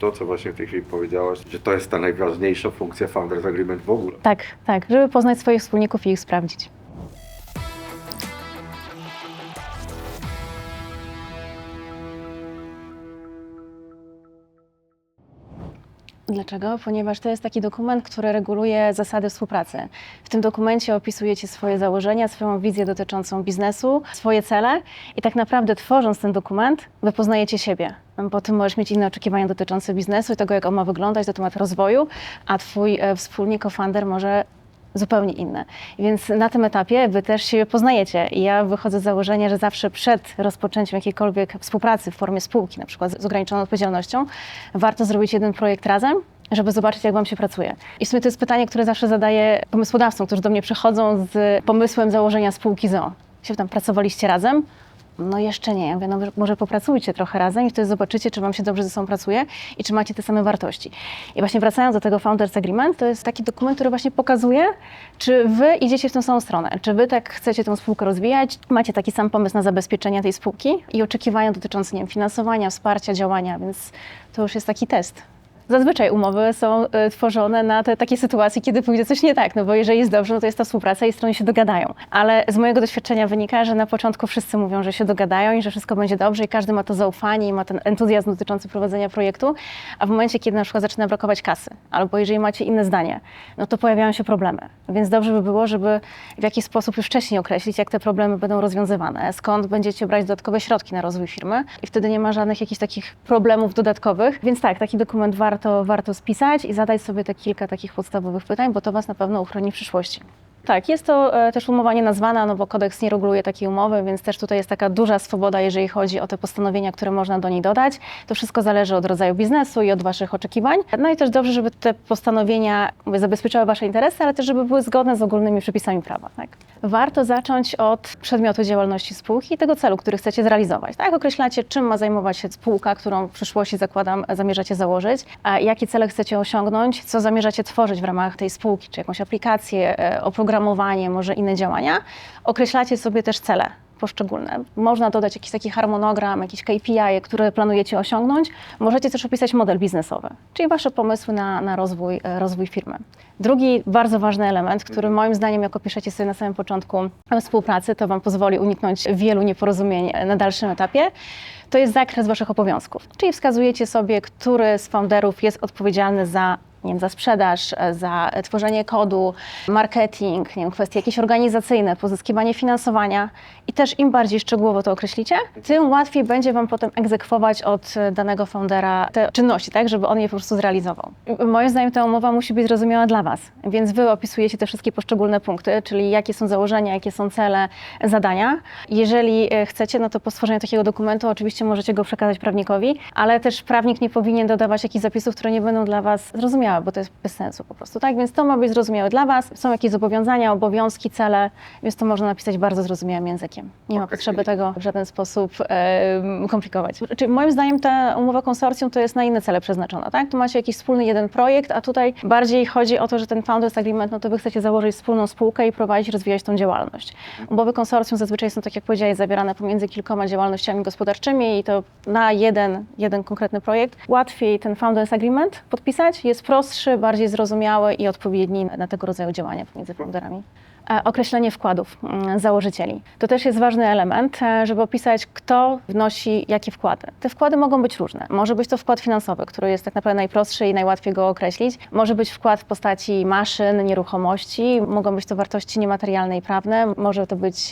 to, co właśnie w tej chwili powiedziałaś, że to jest ta najważniejsza funkcja Founders Agreement w ogóle. Tak, tak, żeby poznać swoich wspólników i ich sprawdzić. Dlaczego? Ponieważ to jest taki dokument, który reguluje zasady współpracy. W tym dokumencie opisujecie swoje założenia, swoją wizję dotyczącą biznesu, swoje cele i tak naprawdę tworząc ten dokument, wy poznajecie siebie. Bo ty możesz mieć inne oczekiwania dotyczące biznesu i tego, jak on ma wyglądać, na temat rozwoju, a twój wspólnik, co-founder może zupełnie inne. Więc na tym etapie wy też się poznajecie. I ja wychodzę z założenia, że zawsze przed rozpoczęciem jakiejkolwiek współpracy w formie spółki, na przykład z ograniczoną odpowiedzialnością, warto zrobić jeden projekt razem, żeby zobaczyć, jak wam się pracuje. I w sumie to jest pytanie, które zawsze zadaję pomysłodawcom, którzy do mnie przychodzą z pomysłem założenia spółki z o.o. Się tam pracowaliście razem? No jeszcze nie. Ja mówię, no może popracujcie trochę razem i wtedy zobaczycie, czy wam się dobrze ze sobą pracuje i czy macie te same wartości. I właśnie wracając do tego Founders Agreement, to jest taki dokument, który właśnie pokazuje, czy wy idziecie w tą samą stronę, czy wy tak chcecie tę spółkę rozwijać, macie taki sam pomysł na zabezpieczenie tej spółki i oczekiwania dotyczące, nie wiem, finansowania, wsparcia, działania, więc to już jest taki test. Zazwyczaj umowy są tworzone na te takie sytuacje, kiedy pójdzie coś nie tak, no bo jeżeli jest dobrze, no to jest ta współpraca i strony się dogadają. Ale z mojego doświadczenia wynika, że na początku wszyscy mówią, że się dogadają i że wszystko będzie dobrze i każdy ma to zaufanie i ma ten entuzjazm dotyczący prowadzenia projektu, a w momencie, kiedy na przykład zaczyna brakować kasy, albo jeżeli macie inne zdanie, no to pojawiają się problemy. Więc dobrze by było, żeby w jakiś sposób już wcześniej określić, jak te problemy będą rozwiązywane, skąd będziecie brać dodatkowe środki na rozwój firmy i wtedy nie ma żadnych jakichś takich problemów dodatkowych. Więc tak, taki dokument warto spisać i zadać sobie te kilka takich podstawowych pytań, bo to was na pewno uchroni w przyszłości. Tak, jest to też umowa nienazwana, no bo kodeks nie reguluje takiej umowy, więc też tutaj jest taka duża swoboda, jeżeli chodzi o te postanowienia, które można do niej dodać. To wszystko zależy od rodzaju biznesu i od waszych oczekiwań. No i też dobrze, żeby te postanowienia zabezpieczały wasze interesy, ale też żeby były zgodne z ogólnymi przepisami prawa. Tak? Warto zacząć od przedmiotu działalności spółki i tego celu, który chcecie zrealizować. Tak? Określacie, czym ma zajmować się spółka, którą w przyszłości, zakładam, zamierzacie założyć, a jakie cele chcecie osiągnąć, co zamierzacie tworzyć w ramach tej spółki, czy jakąś aplikację, oprogramowanie, może inne działania. Określacie sobie też cele poszczególne. Można dodać jakiś taki harmonogram, jakieś KPI, które planujecie osiągnąć. Możecie też opisać model biznesowy, czyli wasze pomysły na rozwój firmy. Drugi bardzo ważny element, który moim zdaniem, jak opiszecie sobie na samym początku współpracy, to wam pozwoli uniknąć wielu nieporozumień na dalszym etapie, to jest zakres waszych obowiązków. Czyli wskazujecie sobie, który z founderów jest odpowiedzialny za, nie wiem, za sprzedaż, za tworzenie kodu, marketing, nie wiem, kwestie jakieś organizacyjne, pozyskiwanie finansowania i też im bardziej szczegółowo to określicie, tym łatwiej będzie wam potem egzekwować od danego foundera te czynności, tak, żeby on je po prostu zrealizował. Moim zdaniem ta umowa musi być zrozumiała dla was, więc wy opisujecie te wszystkie poszczególne punkty, czyli jakie są założenia, jakie są cele, zadania. Jeżeli chcecie, no to po stworzeniu takiego dokumentu oczywiście możecie go przekazać prawnikowi, ale też prawnik nie powinien dodawać jakichś zapisów, które nie będą dla was zrozumiałe, bo to jest bez sensu po prostu, tak? Więc to ma być zrozumiałe dla was, są jakieś zobowiązania, obowiązki, cele, więc to można napisać bardzo zrozumiałym językiem. Nie ma potrzeby tego w żaden sposób komplikować. Czyli moim zdaniem ta umowa konsorcjum to jest na inne cele przeznaczona, tak? Tu macie jakiś wspólny jeden projekt, a tutaj bardziej chodzi o to, że ten Founders Agreement, no to wy chcecie założyć wspólną spółkę i prowadzić, rozwijać tą działalność. Umowy konsorcjum zazwyczaj są, tak jak powiedziałeś, zawierane pomiędzy kilkoma działalnościami gospodarczymi i to na jeden konkretny projekt. Łatwiej ten Founders Agreement podpisać, jest prostszy, bardziej zrozumiały i odpowiedni na tego rodzaju działania pomiędzy founderami. Określenie wkładów założycieli. To też jest ważny element, żeby opisać, kto wnosi jakie wkłady. Te wkłady mogą być różne. Może być to wkład finansowy, który jest tak naprawdę najprostszy i najłatwiej go określić. Może być wkład w postaci maszyn, nieruchomości. Mogą być to wartości niematerialne i prawne. Może to być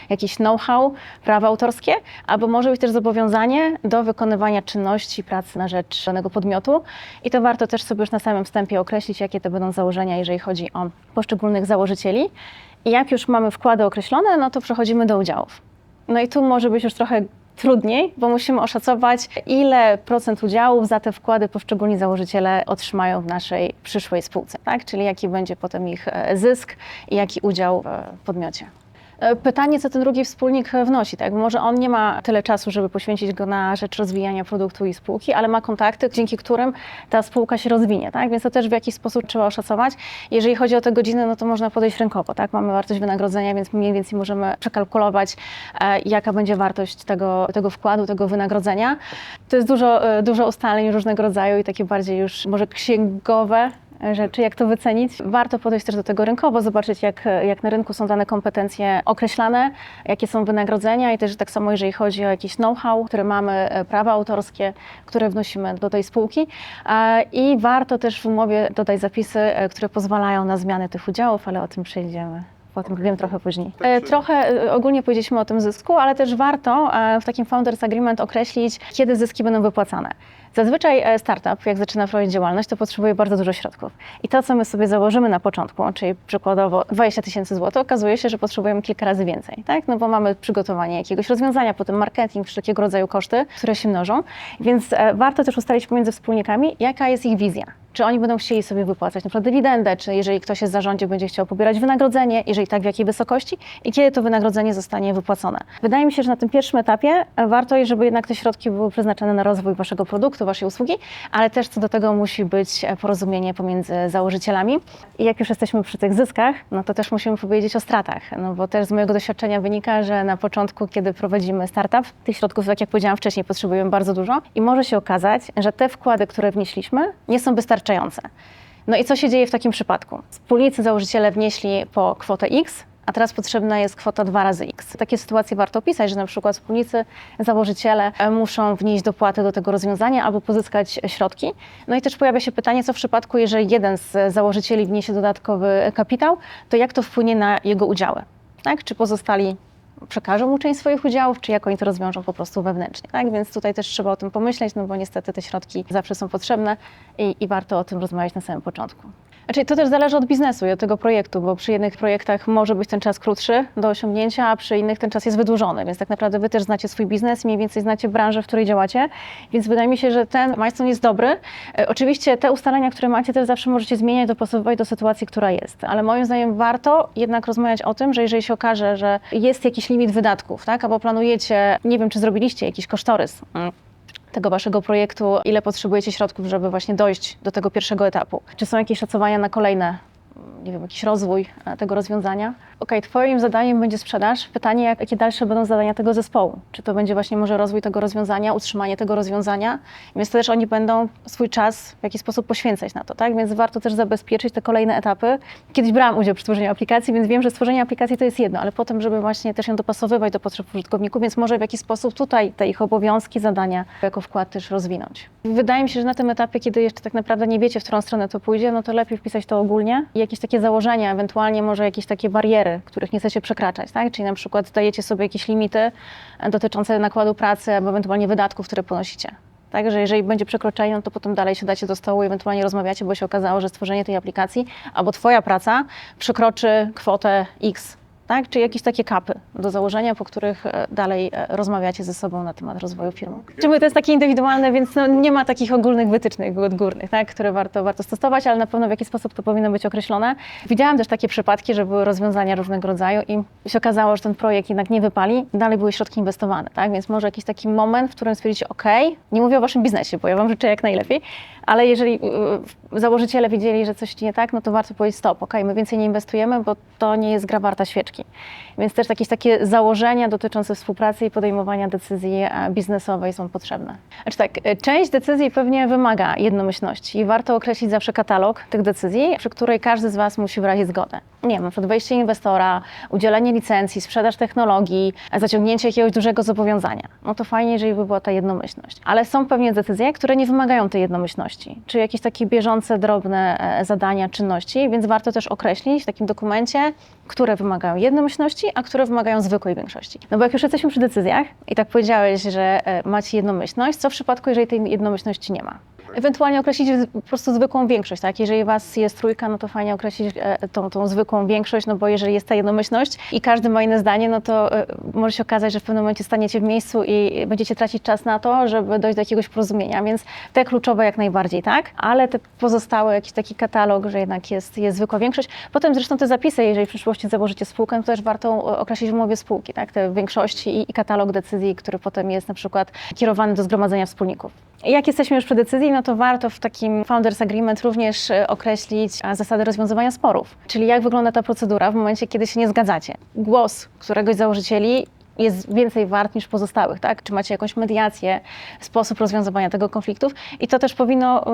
jakieś know-how, prawa autorskie, albo może być też zobowiązanie do wykonywania czynności, pracy na rzecz danego podmiotu. I to warto też sobie już na samym wstępie określić, jakie to będą założenia, jeżeli chodzi o poszczególnych założycieli. I jak już mamy wkłady określone, no to przechodzimy do udziałów. No i tu może być już trochę trudniej, bo musimy oszacować, ile procent udziałów za te wkłady poszczególni założyciele otrzymają w naszej przyszłej spółce, tak? Czyli jaki będzie potem ich zysk i jaki udział w podmiocie. Pytanie, co ten drugi wspólnik wnosi, tak? Bo może on nie ma tyle czasu, żeby poświęcić go na rzecz rozwijania produktu i spółki, ale ma kontakty, dzięki którym ta spółka się rozwinie, tak? Więc to też w jakiś sposób trzeba oszacować. Jeżeli chodzi o te godziny, no to można podejść rynkowo, tak? Mamy wartość wynagrodzenia, więc mniej więcej możemy przekalkulować, jaka będzie wartość tego wkładu, tego wynagrodzenia. To jest dużo ustaleń różnego rodzaju i takie bardziej już może księgowe rzeczy, jak to wycenić. Warto podejść też do tego rynkowo, zobaczyć jak na rynku są dane kompetencje określane, jakie są wynagrodzenia i też tak samo jeżeli chodzi o jakieś know-how, które mamy, prawa autorskie, które wnosimy do tej spółki. I warto też w umowie dodać zapisy, które pozwalają na zmianę tych udziałów, ale o tym przejdziemy. O tym powiem trochę później. Trochę ogólnie powiedzieliśmy o tym zysku, ale też warto w takim Founders Agreement określić, kiedy zyski będą wypłacane. Zazwyczaj startup, jak zaczyna prowadzić działalność, to potrzebuje bardzo dużo środków. I to, co my sobie założymy na początku, czyli przykładowo 20 000 złotych, okazuje się, że potrzebujemy kilka razy więcej, tak? No bo mamy przygotowanie jakiegoś rozwiązania, potem marketing, wszelkiego rodzaju koszty, które się mnożą. Więc warto też ustalić pomiędzy wspólnikami, jaka jest ich wizja. Czy oni będą chcieli sobie wypłacać na przykład dywidendę, czy jeżeli ktoś jest w zarządzie, będzie chciał pobierać wynagrodzenie, jeżeli tak, w jakiej wysokości i kiedy to wynagrodzenie zostanie wypłacone. Wydaje mi się, że na tym pierwszym etapie warto, żeby jednak te środki były przeznaczone na rozwój waszego produktu, waszej usługi, ale też co do tego musi być porozumienie pomiędzy założycielami. I jak już jesteśmy przy tych zyskach, no to też musimy powiedzieć o stratach, no bo też z mojego doświadczenia wynika, że na początku, kiedy prowadzimy startup, tych środków, tak jak powiedziałam wcześniej, potrzebujemy bardzo dużo i może się okazać, że te wkłady, które wnieśliśmy, nie są wystarczające. No i co się dzieje w takim przypadku? Wspólnicy, założyciele wnieśli po kwotę X, a teraz potrzebna jest kwota 2 razy X. Takie sytuacje warto opisać, że na przykład wspólnicy, założyciele muszą wnieść dopłaty do tego rozwiązania albo pozyskać środki. No i też pojawia się pytanie, co w przypadku, jeżeli jeden z założycieli wniesie dodatkowy kapitał, to jak to wpłynie na jego udziały? Tak? Czy pozostali przekażą mu część swoich udziałów, czy jak oni to rozwiążą po prostu wewnętrznie. Tak? Więc tutaj też trzeba o tym pomyśleć, no bo niestety te środki zawsze są potrzebne i warto o tym rozmawiać na samym początku. Znaczy, to też zależy od biznesu i od tego projektu, bo przy jednych projektach może być ten czas krótszy do osiągnięcia, a przy innych ten czas jest wydłużony, więc tak naprawdę wy też znacie swój biznes, mniej więcej znacie branżę, w której działacie, więc wydaje mi się, że ten milestone jest dobry. Oczywiście te ustalenia, które macie, też zawsze możecie zmieniać, dopasowywać do sytuacji, która jest, ale moim zdaniem warto jednak rozmawiać o tym, że jeżeli się okaże, że jest jakiś limit wydatków, tak, albo planujecie, nie wiem, czy zrobiliście jakiś kosztorys tego waszego projektu, ile potrzebujecie środków, żeby właśnie dojść do tego pierwszego etapu. Czy są jakieś szacowania na kolejne, nie wiem, jakiś rozwój tego rozwiązania? Okej, twoim zadaniem będzie sprzedaż. Pytanie, jakie dalsze będą zadania tego zespołu? Czy to będzie właśnie może rozwój tego rozwiązania, utrzymanie tego rozwiązania? Więc też oni będą swój czas w jakiś sposób poświęcać na to, tak? Więc warto też zabezpieczyć te kolejne etapy. Kiedyś brałam udział przy tworzeniu aplikacji, więc wiem, że stworzenie aplikacji to jest jedno, ale potem, żeby właśnie też ją dopasowywać do potrzeb użytkowników, więc może w jakiś sposób tutaj te ich obowiązki, zadania jako wkład też rozwinąć. Wydaje mi się, że na tym etapie, kiedy jeszcze tak naprawdę nie wiecie, w którą stronę to pójdzie, no to lepiej wpisać to ogólnie i jakieś takie założenia, ewentualnie może jakieś takie bariery, których nie chcecie przekraczać, tak? Czyli na przykład dajecie sobie jakieś limity dotyczące nakładu pracy albo ewentualnie wydatków, które ponosicie. Tak, że jeżeli będzie przekroczenie, no to potem dalej siadacie do stołu i ewentualnie rozmawiacie, bo się okazało, że stworzenie tej aplikacji albo twoja praca przekroczy kwotę X. Tak? Czy jakieś takie kapy do założenia, po których dalej rozmawiacie ze sobą na temat rozwoju firmy. Czyli to jest takie indywidualne, więc no, nie ma takich ogólnych wytycznych odgórnych, tak? Które warto stosować, ale na pewno w jaki sposób to powinno być określone. Widziałam też takie przypadki, że były rozwiązania różnego rodzaju i się okazało, że ten projekt jednak nie wypali, dalej były środki inwestowane, tak? Więc może jakiś taki moment, w którym stwierdzicie, OK, nie mówię o waszym biznesie, bo ja wam życzę jak najlepiej, ale jeżeli założyciele wiedzieli, że coś nie tak, no to warto powiedzieć stop, OK, my więcej nie inwestujemy, bo to nie jest gra warta świeczki. Więc też jakieś takie założenia dotyczące współpracy i podejmowania decyzji biznesowej są potrzebne. Znaczy tak, część decyzji pewnie wymaga jednomyślności i warto określić zawsze katalog tych decyzji, przy której każdy z was musi wyrazić zgodę. Nie wiem, na przykład wejście inwestora, udzielenie licencji, sprzedaż technologii, zaciągnięcie jakiegoś dużego zobowiązania. No to fajnie, jeżeli by była ta jednomyślność. Ale są pewnie decyzje, które nie wymagają tej jednomyślności, czy jakieś takie bieżące, drobne zadania, czynności, więc warto też określić w takim dokumencie, które wymagają jednomyślności, a które wymagają zwykłej większości. No bo jak już jesteśmy przy decyzjach i tak powiedziałeś, że macie jednomyślność, co w przypadku, jeżeli tej jednomyślności nie ma? Ewentualnie określić po prostu zwykłą większość, tak? Jeżeli was jest trójka, no to fajnie określić tą zwykłą większość, no bo jeżeli jest ta jednomyślność i każdy ma inne zdanie, no to może się okazać, że w pewnym momencie staniecie w miejscu i będziecie tracić czas na to, żeby dojść do jakiegoś porozumienia, więc te kluczowe jak najbardziej, tak? Ale te pozostałe, jakiś taki katalog, że jednak jest zwykła większość. Potem zresztą te zapisy, jeżeli w przyszłości założycie spółkę, to też warto określić w umowie spółki, tak? Te większości i katalog decyzji, który potem jest na przykład kierowany do zgromadzenia wspólników. Jak jesteśmy już przy decyzji, no to warto w takim Founders Agreement również określić zasady rozwiązywania sporów. Czyli jak wygląda ta procedura w momencie, kiedy się nie zgadzacie. Głos któregoś z założycieli jest więcej wart niż pozostałych, tak? Czy macie jakąś mediację, sposób rozwiązywania tego konfliktów i to też powinno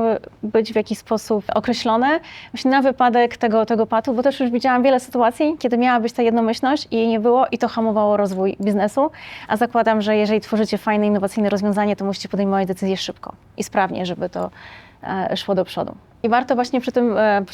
być w jakiś sposób określone właśnie na wypadek tego patu, bo też już widziałam wiele sytuacji, kiedy miała być ta jednomyślność i jej nie było i to hamowało rozwój biznesu, a zakładam, że jeżeli tworzycie fajne, innowacyjne rozwiązanie, to musicie podejmować decyzje szybko i sprawnie, żeby to szło do przodu. I warto właśnie przy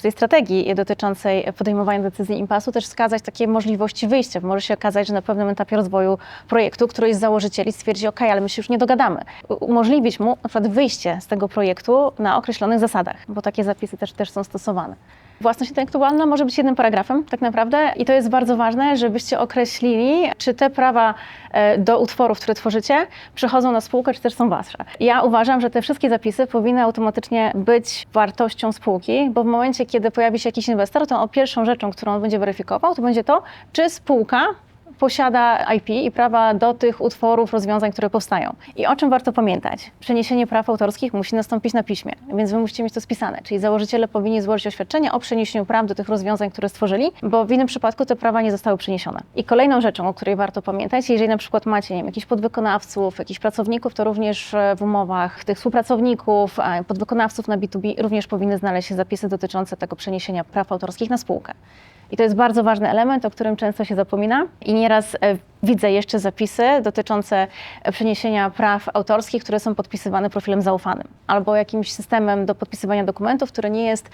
tej strategii dotyczącej podejmowania decyzji impasu też wskazać takie możliwości wyjścia. Może się okazać, że na pewnym etapie rozwoju projektu któryś z założycieli stwierdzi, OK, ale my się już nie dogadamy. Umożliwić mu na przykład wyjście z tego projektu na określonych zasadach, bo takie zapisy też są stosowane. Własność intelektualna może być jednym paragrafem tak naprawdę i to jest bardzo ważne, żebyście określili, czy te prawa do utworów, które tworzycie, przechodzą na spółkę, czy też są wasze. Ja uważam, że te wszystkie zapisy powinny automatycznie być wartością spółki, bo w momencie, kiedy pojawi się jakiś inwestor, to pierwszą rzeczą, którą on będzie weryfikował, to będzie to, czy spółka posiada IP i prawa do tych utworów, rozwiązań, które powstają. I o czym warto pamiętać? Przeniesienie praw autorskich musi nastąpić na piśmie, więc wy musicie mieć to spisane. Czyli założyciele powinni złożyć oświadczenie o przeniesieniu praw do tych rozwiązań, które stworzyli, bo w innym przypadku te prawa nie zostały przeniesione. I kolejną rzeczą, o której warto pamiętać, jeżeli na przykład macie, nie wiem, jakichś podwykonawców, jakichś pracowników, to również w umowach tych współpracowników, podwykonawców na B2B również powinny znaleźć się zapisy dotyczące tego przeniesienia praw autorskich na spółkę. I to jest bardzo ważny element, o którym często się zapomina i nieraz widzę jeszcze zapisy dotyczące przeniesienia praw autorskich, które są podpisywane profilem zaufanym albo jakimś systemem do podpisywania dokumentów, który nie jest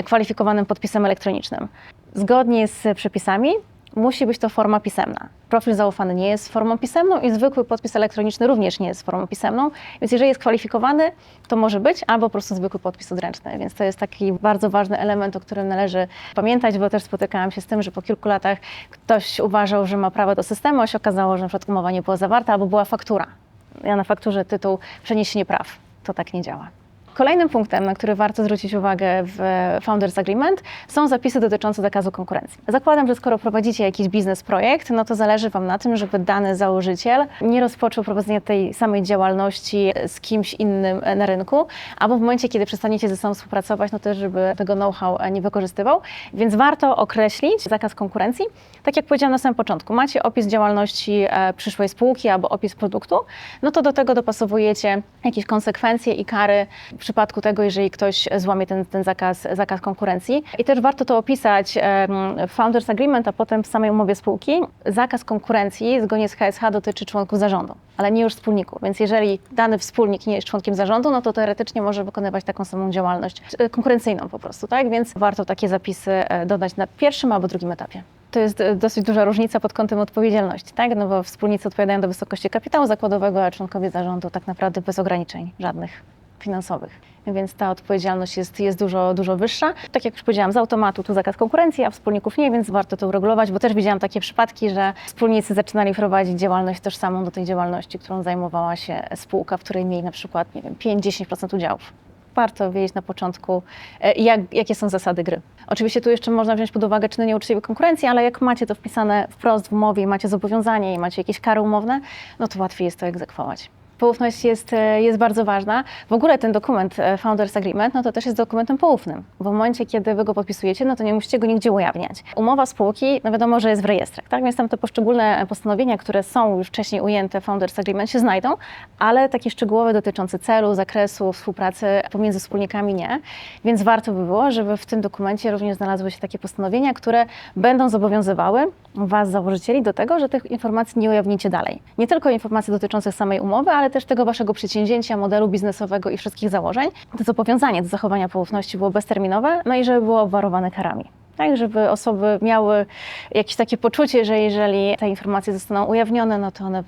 kwalifikowanym podpisem elektronicznym. Zgodnie z przepisami musi być to forma pisemna. Profil zaufany nie jest formą pisemną i zwykły podpis elektroniczny również nie jest formą pisemną, więc jeżeli jest kwalifikowany, to może być, albo po prostu zwykły podpis odręczny. Więc to jest taki bardzo ważny element, o którym należy pamiętać, bo też spotykałam się z tym, że po kilku latach ktoś uważał, że ma prawo do systemu, a się okazało, że na przykład umowa nie była zawarta, albo była faktura. Ja na fakturze tytuł przeniesienie praw. To tak nie działa. Kolejnym punktem, na który warto zwrócić uwagę w Founders Agreement, są zapisy dotyczące zakazu konkurencji. Zakładam, że skoro prowadzicie jakiś biznes projekt, no to zależy wam na tym, żeby dany założyciel nie rozpoczął prowadzenia tej samej działalności z kimś innym na rynku, albo w momencie, kiedy przestaniecie ze sobą współpracować, no też żeby tego know-how nie wykorzystywał. Więc warto określić zakaz konkurencji. Tak jak powiedziałam na samym początku, macie opis działalności przyszłej spółki albo opis produktu, no to do tego dopasowujecie jakieś konsekwencje i kary w przypadku tego, jeżeli ktoś złamie ten zakaz konkurencji. I też warto to opisać w Founders Agreement, a potem w samej umowie spółki. Zakaz konkurencji zgodnie z HSH dotyczy członków zarządu, ale nie już wspólników. Więc jeżeli dany wspólnik nie jest członkiem zarządu, no to teoretycznie może wykonywać taką samą działalność konkurencyjną po prostu, tak? Więc warto takie zapisy dodać na pierwszym albo drugim etapie. To jest dosyć duża różnica pod kątem odpowiedzialności, tak? No bo wspólnicy odpowiadają do wysokości kapitału zakładowego, a członkowie zarządu tak naprawdę bez ograniczeń żadnych finansowych. Więc ta odpowiedzialność jest dużo wyższa. Tak jak już powiedziałam, z automatu tu zakaz konkurencji, a wspólników nie, więc warto to uregulować, bo też widziałam takie przypadki, że wspólnicy zaczynali prowadzić działalność tożsamą do tej działalności, którą zajmowała się spółka, w której mieli na przykład, nie wiem, 5-10% udziałów. Warto wiedzieć na początku, jakie są zasady gry. Oczywiście tu jeszcze można wziąć pod uwagę czyny nieuczciwej konkurencji, ale jak macie to wpisane wprost w umowie i macie zobowiązanie i macie jakieś kary umowne, no to łatwiej jest to egzekwować. Poufność jest bardzo ważna. W ogóle ten dokument Founders Agreement, no to też jest dokumentem poufnym, bo w momencie, kiedy wy go podpisujecie, no to nie musicie go nigdzie ujawniać. Umowa spółki, no wiadomo, że jest w rejestrach, tak? Więc tam te poszczególne postanowienia, które są już wcześniej ujęte w Founders Agreement się znajdą, ale takie szczegółowe dotyczące celu, zakresu, współpracy pomiędzy wspólnikami nie. Więc warto by było, żeby w tym dokumencie również znalazły się takie postanowienia, które będą zobowiązywały was, założycieli, do tego, że tych informacji nie ujawnicie dalej. Nie tylko informacji dotyczących samej umowy, ale też tego waszego przedsięwzięcia, modelu biznesowego i wszystkich założeń. To zobowiązanie do zachowania poufności było bezterminowe, no i żeby było obwarowane karami. Tak, żeby osoby miały jakieś takie poczucie, że jeżeli te informacje zostaną ujawnione, no to one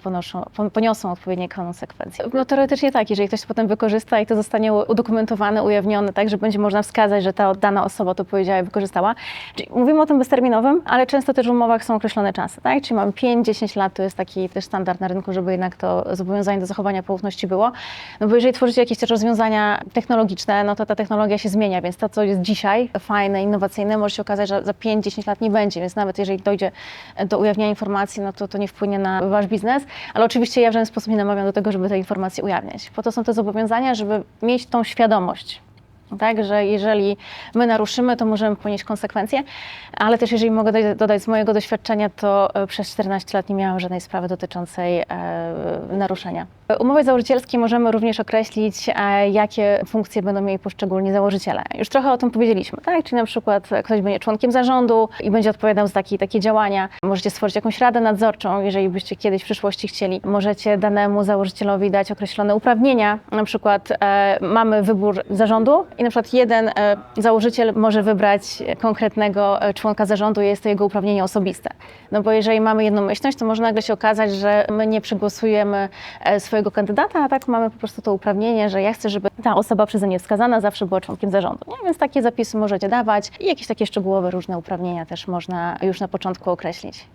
poniosą odpowiednie konsekwencje. No teoretycznie tak, jeżeli ktoś to potem wykorzysta i to zostanie udokumentowane, ujawnione, tak, że będzie można wskazać, że ta dana osoba to powiedziała i wykorzystała. Czyli mówimy o tym bezterminowym, ale często też w umowach są określone czasy, tak? Czyli mamy 5-10 lat, to jest taki też standard na rynku, żeby jednak to zobowiązanie do zachowania poufności było. No bo jeżeli tworzycie jakieś też rozwiązania technologiczne, no to ta technologia się zmienia, więc to, co jest dzisiaj fajne, innowacyjne, może się okazać, że za 5-10 lat nie będzie, więc nawet jeżeli dojdzie do ujawniania informacji, no to nie wpłynie na wasz biznes, ale oczywiście ja w żaden sposób nie namawiam do tego, żeby te informacje ujawniać. Po to są te zobowiązania, żeby mieć tą świadomość. Tak, że jeżeli my naruszymy, to możemy ponieść konsekwencje, ale też jeżeli mogę dodać z mojego doświadczenia, to przez 14 lat nie miałam żadnej sprawy dotyczącej naruszenia. W umowie założycielskiej możemy również określić, jakie funkcje będą mieli poszczególni założyciele. Już trochę o tym powiedzieliśmy, tak? Czyli na przykład ktoś będzie członkiem zarządu i będzie odpowiadał za takie działania. Możecie stworzyć jakąś radę nadzorczą, jeżeli byście kiedyś w przyszłości chcieli. Możecie danemu założycielowi dać określone uprawnienia. Na przykład mamy wybór zarządu i na przykład jeden założyciel może wybrać konkretnego członka zarządu i jest to jego uprawnienie osobiste. No bo jeżeli mamy jednomyślność, to może nagle się okazać, że my nie przegłosujemy swojego kandydata, a tak mamy po prostu to uprawnienie, że ja chcę, żeby ta osoba przeze mnie wskazana zawsze była członkiem zarządu. Nie? Więc takie zapisy możecie dawać i jakieś takie szczegółowe różne uprawnienia też można już na początku określić.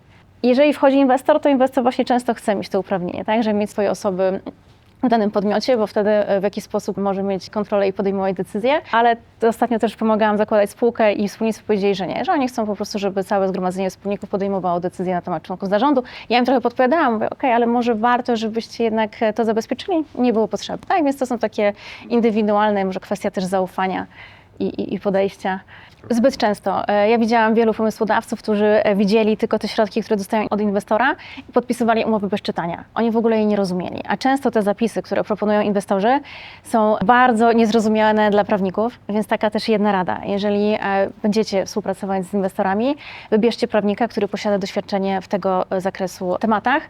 Jeżeli wchodzi inwestor, to inwestor właśnie często chce mieć to uprawnienie, tak, żeby mieć swoje osoby w danym podmiocie, bo wtedy w jakiś sposób może mieć kontrolę i podejmować decyzje, ale ostatnio też pomagałam zakładać spółkę i wspólnicy powiedzieli, że nie, że oni chcą po prostu, żeby całe zgromadzenie wspólników podejmowało decyzje na temat członków zarządu. Ja im trochę podpowiadałam, mówię, okej, ale może warto, żebyście jednak to zabezpieczyli? Nie było potrzeby. Tak, więc to są takie indywidualne, może kwestia też zaufania i podejścia. Zbyt często. Ja widziałam wielu pomysłodawców, którzy widzieli tylko te środki, które dostają od inwestora i podpisywali umowy bez czytania. Oni w ogóle jej nie rozumieli. A często te zapisy, które proponują inwestorzy, są bardzo niezrozumiałe dla prawników, więc taka też jedna rada. Jeżeli będziecie współpracować z inwestorami, wybierzcie prawnika, który posiada doświadczenie w tego zakresu tematach,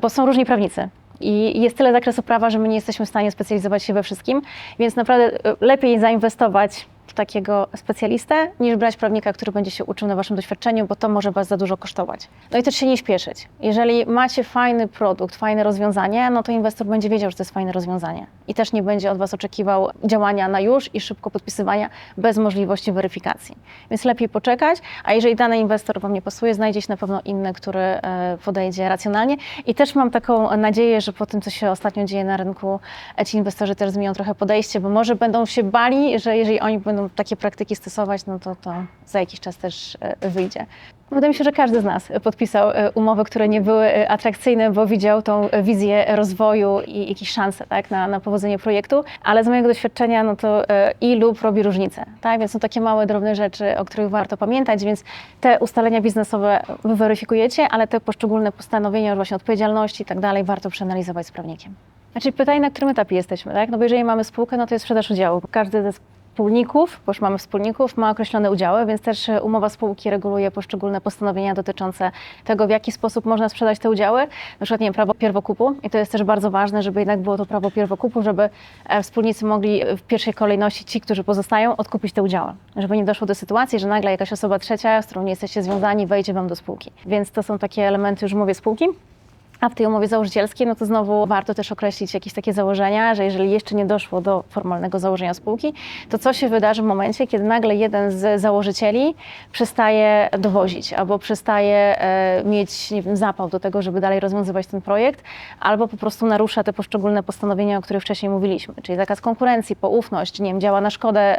bo są różni prawnicy. I jest tyle zakresu prawa, że my nie jesteśmy w stanie specjalizować się we wszystkim, więc naprawdę lepiej zainwestować w takiego specjalistę, niż brać prawnika, który będzie się uczył na waszym doświadczeniu, bo to może was za dużo kosztować. No i też się nie śpieszyć. Jeżeli macie fajny produkt, fajne rozwiązanie, no to inwestor będzie wiedział, że to jest fajne rozwiązanie i też nie będzie od was oczekiwał działania na już i szybko podpisywania bez możliwości weryfikacji. Więc lepiej poczekać, a jeżeli dany inwestor wam nie pasuje, znajdziecie na pewno inny, który podejdzie racjonalnie. I też mam taką nadzieję, że po tym, co się ostatnio dzieje na rynku, ci inwestorzy też zmienią trochę podejście, bo może będą się bali, że jeżeli oni będą takie praktyki stosować, no to za jakiś czas też wyjdzie. Wydaje mi się, że każdy z nas podpisał umowy, które nie były atrakcyjne, bo widział tą wizję rozwoju i jakieś szanse, tak, na powodzenie projektu, ale z mojego doświadczenia, no to i lub robi różnicę, tak, więc są takie małe, drobne rzeczy, o których warto pamiętać, więc te ustalenia biznesowe wy weryfikujecie, ale te poszczególne postanowienia, właśnie odpowiedzialności i tak dalej, warto przeanalizować z prawnikiem. Znaczy pytanie, na którym etapie jesteśmy, tak, no bo jeżeli mamy spółkę, no to jest sprzedaż udziału. Każdy ze wspólników, bo już mamy wspólników, ma określone udziały, więc też umowa spółki reguluje poszczególne postanowienia dotyczące tego, w jaki sposób można sprzedać te udziały. Na przykład, nie wiem, prawo pierwokupu i to jest też bardzo ważne, żeby jednak było to prawo pierwokupu, żeby wspólnicy mogli w pierwszej kolejności, ci, którzy pozostają, odkupić te udziały. Żeby nie doszło do sytuacji, że nagle jakaś osoba trzecia, z którą nie jesteście związani, wejdzie wam do spółki. Więc to są takie elementy już w umowie spółki. A w tej umowie założycielskiej, no to znowu warto też określić jakieś takie założenia, że jeżeli jeszcze nie doszło do formalnego założenia spółki, to co się wydarzy w momencie, kiedy nagle jeden z założycieli przestaje dowozić, albo przestaje mieć, nie wiem, zapał do tego, żeby dalej rozwiązywać ten projekt, albo po prostu narusza te poszczególne postanowienia, o których wcześniej mówiliśmy, czyli zakaz konkurencji, poufność, nie wiem, działa na szkodę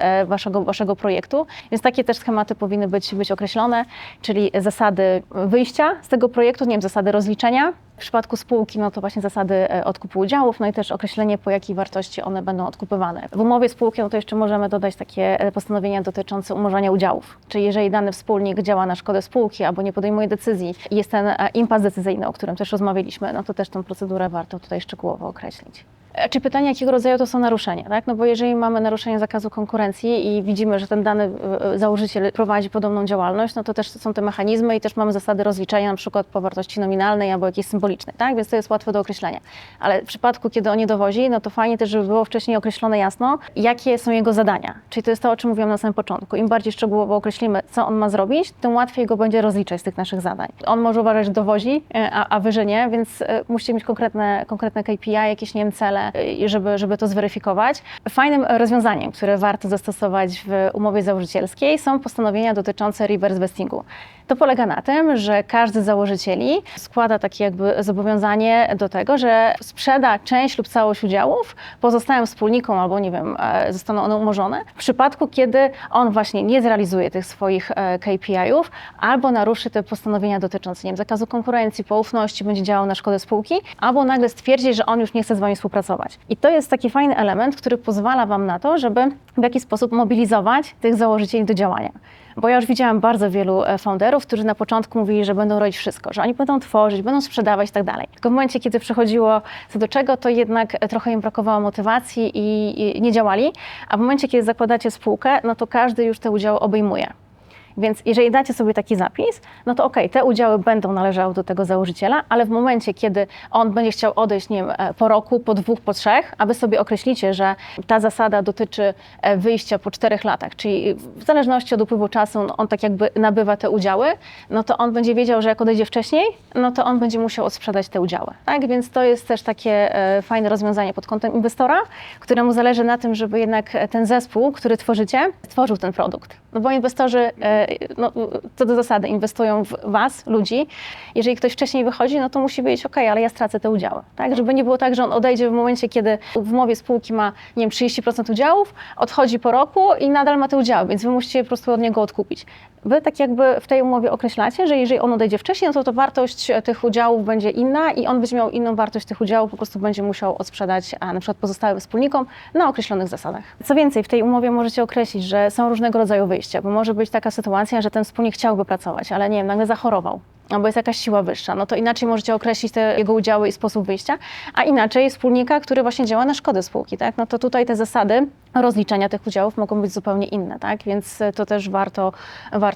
waszego projektu, więc takie też schematy powinny być określone, czyli zasady wyjścia z tego projektu, nie wiem, zasady rozliczenia. W przypadku spółki, no to właśnie zasady odkupu udziałów, no i też określenie, po jakiej wartości one będą odkupywane. W umowie spółki, no to jeszcze możemy dodać takie postanowienia dotyczące umorzenia udziałów. Czyli jeżeli dany wspólnik działa na szkodę spółki albo nie podejmuje decyzji i jest ten impas decyzyjny, o którym też rozmawialiśmy, no to też tę procedurę warto tutaj szczegółowo określić. Czy pytanie, jakiego rodzaju to są naruszenia, tak? No bo jeżeli mamy naruszenie zakazu konkurencji i widzimy, że ten dany założyciel prowadzi podobną działalność, no to też są te mechanizmy i też mamy zasady rozliczenia, na przykład po wartości nominalnej albo jakiejś symbolicznej, tak? Więc to jest łatwe do określenia. Ale w przypadku, kiedy on nie dowozi, no to fajnie też, żeby było wcześniej określone jasno, jakie są jego zadania. Czyli to jest to, o czym mówiłam na samym początku. Im bardziej szczegółowo określimy, co on ma zrobić, tym łatwiej go będzie rozliczać z tych naszych zadań. On może uważać, że dowozi, a wy, że nie, więc musicie mieć konkretne KPI, jakieś, nie wiem, cele, żeby to zweryfikować. Fajnym rozwiązaniem, które warto zastosować w umowie założycielskiej, są postanowienia dotyczące reverse vestingu. To polega na tym, że każdy z założycieli składa takie jakby zobowiązanie do tego, że sprzeda część lub całość udziałów pozostałym wspólnikom albo, nie wiem, zostaną one umorzone w przypadku, kiedy on właśnie nie zrealizuje tych swoich KPI-ów albo naruszy te postanowienia dotyczące, nie wiem, zakazu konkurencji, poufności, będzie działał na szkodę spółki, albo nagle stwierdzi, że on już nie chce z wami współpracować. I to jest taki fajny element, który pozwala wam na to, żeby w jakiś sposób mobilizować tych założycieli do działania. Bo ja już widziałam bardzo wielu founderów, którzy na początku mówili, że będą robić wszystko, że oni będą tworzyć, będą sprzedawać i tak dalej. Tylko w momencie, kiedy przychodziło co do czego, to jednak trochę im brakowało motywacji i nie działali, a w momencie, kiedy zakładacie spółkę, no to każdy już te udziały obejmuje. Więc jeżeli dacie sobie taki zapis, no to okej, te udziały będą należały do tego założyciela, ale w momencie, kiedy on będzie chciał odejść, nie wiem, po roku, po 2, po 3, a wy sobie określicie, że ta zasada dotyczy wyjścia po 4 latach, czyli w zależności od upływu czasu on tak jakby nabywa te udziały, no to on będzie wiedział, że jak odejdzie wcześniej, no to on będzie musiał odsprzedać te udziały. Tak? Więc to jest też takie fajne rozwiązanie pod kątem inwestora, któremu zależy na tym, żeby jednak ten zespół, który tworzycie, stworzył ten produkt. No bo inwestorzy, no, co do zasady, inwestują w was, ludzi. Jeżeli ktoś wcześniej wychodzi, no to musi wiedzieć, okej, ale ja stracę te udziały. Tak? Żeby nie było tak, że on odejdzie w momencie, kiedy w umowie spółki ma, nie wiem, 30% udziałów, odchodzi po roku i nadal ma te udziały, więc wy musicie po prostu od niego odkupić. Wy tak jakby w tej umowie określacie, że jeżeli on odejdzie wcześniej, no to wartość tych udziałów będzie inna i on będzie miał inną wartość tych udziałów, po prostu będzie musiał odsprzedać na przykład pozostałym wspólnikom na określonych zasadach. Co więcej, w tej umowie możecie określić, że są różnego rodzaju wyjścia, bo może być taka sytuacja, że ten wspólnik chciałby pracować, ale nie wiem, nagle zachorował, albo jest jakaś siła wyższa, no to inaczej możecie określić te jego udziały i sposób wyjścia, a inaczej wspólnika, który właśnie działa na szkodę spółki, tak? No to tutaj te zasady rozliczenia tych udziałów mogą być zupełnie inne, tak? Więc to też warto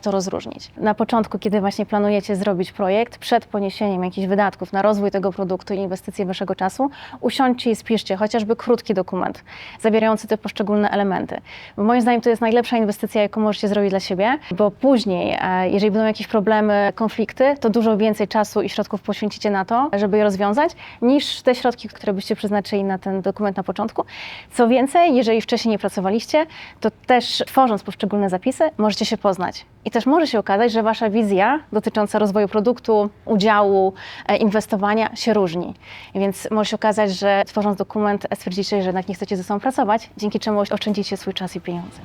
rozróżnić. Na początku, kiedy właśnie planujecie zrobić projekt, przed poniesieniem jakichś wydatków na rozwój tego produktu i inwestycje waszego czasu, usiądźcie i spiszcie chociażby krótki dokument zawierający te poszczególne elementy. Bo moim zdaniem to jest najlepsza inwestycja, jaką możecie zrobić dla siebie, bo później, jeżeli będą jakieś problemy, konflikty, to dużo więcej czasu i środków poświęcicie na to, żeby je rozwiązać, niż te środki, które byście przeznaczyli na ten dokument na początku. Co więcej, jeżeli wcześniej nie pracowaliście, to też tworząc poszczególne zapisy, możecie się poznać. I też może się okazać, że wasza wizja dotycząca rozwoju produktu, udziału, inwestowania się różni. Więc może się okazać, że tworząc dokument stwierdzicie, że jednak nie chcecie ze sobą pracować, dzięki czemu oszczędzicie swój czas i pieniądze.